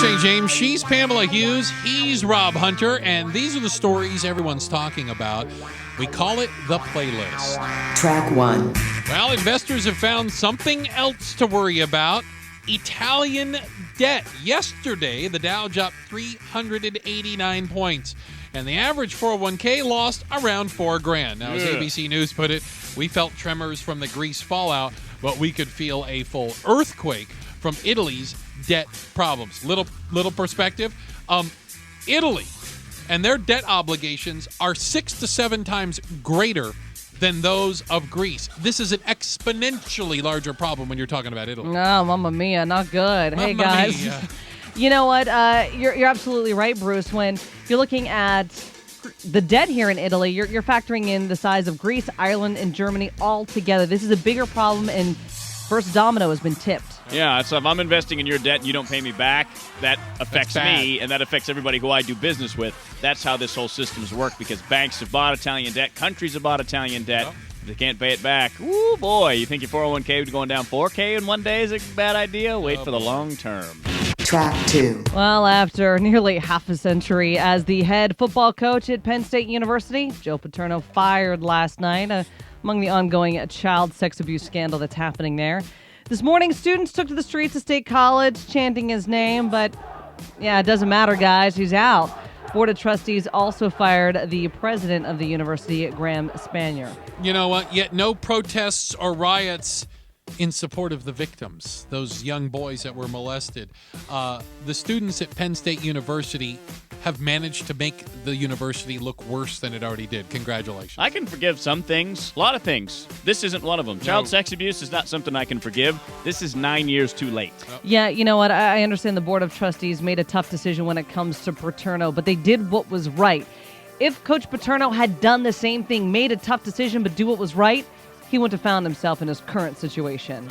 St. James. She's Pamela Hughes. He's Rob Hunter. And these are the stories everyone's talking about. We call it the playlist. Track 1. Well, investors have found something else to worry about. Italian debt. Yesterday, the Dow dropped 389 points. And the average 401k lost around $4,000. Now, as ABC News put it, we felt tremors from the Greece fallout, but we could feel a full earthquake from Italy's debt problems. Little perspective. Italy and their debt obligations are 6 to 7 times greater than those of Greece. This is an exponentially larger problem when you're talking about Italy. No, Mamma Mia, not good. Hey, Mamma guys. mia. You know what? You're absolutely right, Bruce. When you're looking at the debt here in Italy, you're factoring in the size of Greece, Ireland, and Germany all together. This is a bigger problem, and first domino has been tipped. Yeah, so if I'm investing in your debt and you don't pay me back, that affects That's bad. me, and that affects everybody who I do business with. That's how this whole system's worked, because banks have bought Italian debt, countries have bought Italian debt. Yep. If they can't pay it back, ooh, boy, you think your 401k would be going down 4K in one day is a bad idea? Wait for the long term. Track 2. Well, after nearly half a century as the head football coach at Penn State University, Joe Paterno fired last night among the ongoing child sex abuse scandal that's happening there. This morning, students took to the streets of State College chanting his name, but yeah, it doesn't matter, guys. He's out. Board of Trustees also fired the president of the university, Graham Spanier. You know what? Yet no protests or riots in support of the victims, those young boys that were molested. The students at Penn State University have managed to make the university look worse than it already did. Congratulations. I can forgive some things, a lot of things. This isn't one of them. Child sex abuse is not something I can forgive. This is 9 years too late. Yeah, you know what? I understand the Board of Trustees made a tough decision when it comes to Paterno, but they did what was right. If Coach Paterno had done the same thing, made a tough decision, but do what was right, he wouldn't have found himself in his current situation.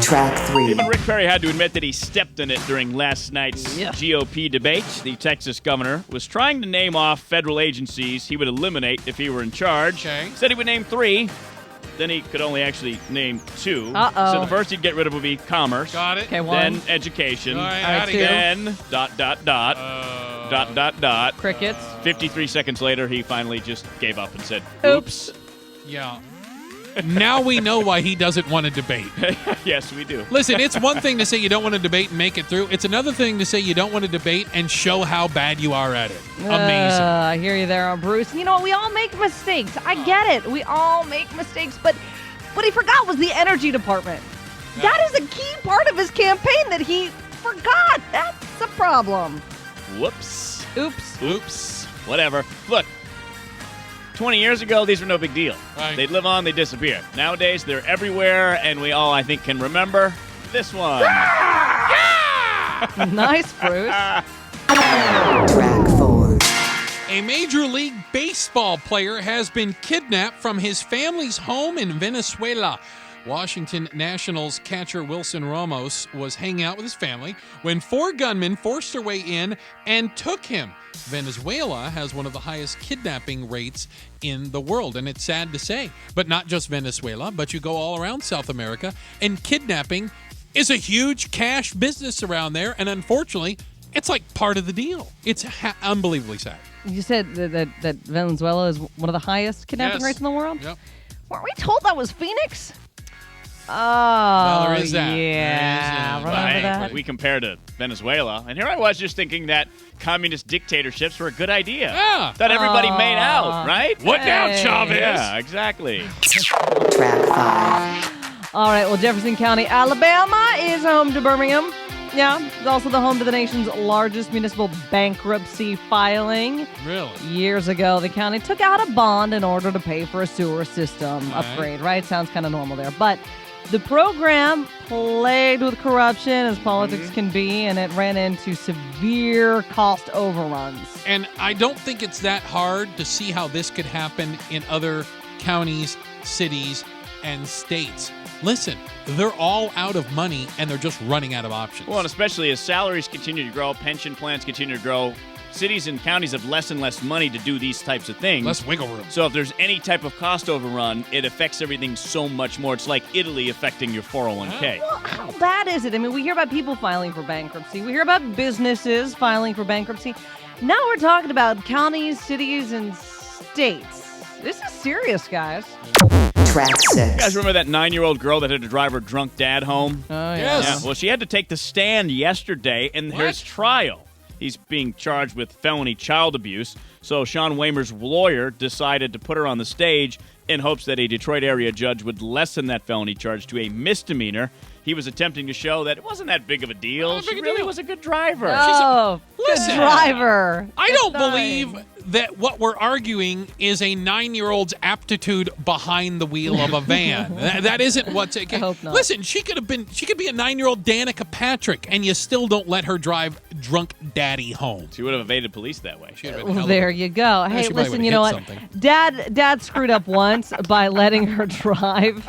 Track 3. Even Rick Perry had to admit that he stepped in it during last night's GOP debate. The Texas governor was trying to name off federal agencies he would eliminate if he were in charge. Okay. Said he would name 3. Then he could only actually name 2. Uh-oh. So the first he'd get rid of would be commerce. Got it. Okay, 1. Then education. All right, All right, 2. Then ... Crickets. 53 seconds later, he finally just gave up and said, Oops. Yeah. Now we know why he doesn't want to debate. Yes, we do. Listen, it's one thing to say you don't want to debate and make it through. It's another thing to say you don't want to debate and show how bad you are at it. Amazing. I hear you there, Bruce. You know what? We all make mistakes. I get it. We all make mistakes. But what he forgot was the energy department. That is a key part of his campaign that he forgot. That's the problem. Whoops. Oops. Whatever. Look, 20 years ago, these were no big deal. Right. They'd live on, they'd disappear. Nowadays, they're everywhere, and we all, I think, can remember this one. Nice, Bruce. Track 4. A Major League Baseball player has been kidnapped from his family's home in Venezuela. Washington Nationals catcher Wilson Ramos was hanging out with his family when 4 gunmen forced their way in and took him. Venezuela has one of the highest kidnapping rates in the world, and it's sad to say. But not just Venezuela, but you go all around South America, and kidnapping is a huge cash business around there, and unfortunately, it's like part of the deal. It's unbelievably sad. You said that Venezuela is one of the highest kidnapping Yes. rates in the world? Yep. Weren't we told that was Phoenix? Oh, Well, there is that. yeah. There is that. Remember that? We compare to Venezuela, and here I was just thinking that communist dictatorships were a good idea. Yeah. That everybody made out, right? What now, Hey. Chavez? Yeah, exactly. Track 5. All right, well, Jefferson County, Alabama is home to Birmingham. Yeah, it's also the home to the nation's largest municipal bankruptcy filing. Really? Years ago, the county took out a bond in order to pay for a sewer system upgrade, right? Sounds kind of normal there. But the program plagued with corruption, as politics can be, and it ran into severe cost overruns. And I don't think it's that hard to see how this could happen in other counties, cities, and states. Listen, they're all out of money, and they're just running out of options. Well, and especially as salaries continue to grow, pension plans continue to grow, cities and counties have less and less money to do these types of things. Less wiggle room. So if there's any type of cost overrun, it affects everything so much more. It's like Italy affecting your 401k. Well, how bad is it? I mean, we hear about people filing for bankruptcy. We hear about businesses filing for bankruptcy. Now we're talking about counties, cities, and states. This is serious, guys. Track 6. You guys remember that 9-year-old girl that had to drive her drunk dad home? Oh, yeah. Yes. Yeah, well, she had to take the stand yesterday in his trial. He's being charged with felony child abuse. So Sean Waymer's lawyer decided to put her on the stage in hopes that a Detroit area judge would lessen that felony charge to a misdemeanor. He was attempting to show that it wasn't that big of a deal. Not a big She a really deal. was a good driver. Oh, Listen. good driver. I Good don't time. believe that what we're arguing is a 9-year-old's aptitude behind the wheel of a van. that isn't what's. I hope not. Listen, she could be a 9-year-old Danica Patrick, and you still don't let her drive drunk daddy home. She would have evaded police that way. She'd have been Well, hell of there a- you go. Hey, she probably listen, would've you know hit what? something. Dad screwed up once by letting her drive.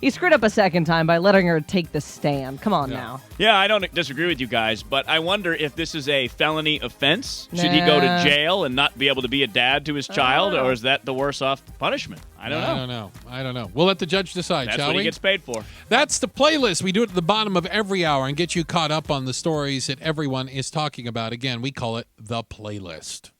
He screwed up a second time by letting her take the stand. Come on now. Yeah, I don't disagree with you guys, but I wonder if this is a felony offense. Should he go to Nah. jail and not be able to be a dad to his child, or is that the worse off punishment? I don't know. I don't know. We'll let the judge decide, That's shall what we? he gets paid for. That's the playlist. We do it at the bottom of every hour and get you caught up on the stories that everyone is talking about. Again, we call it the playlist.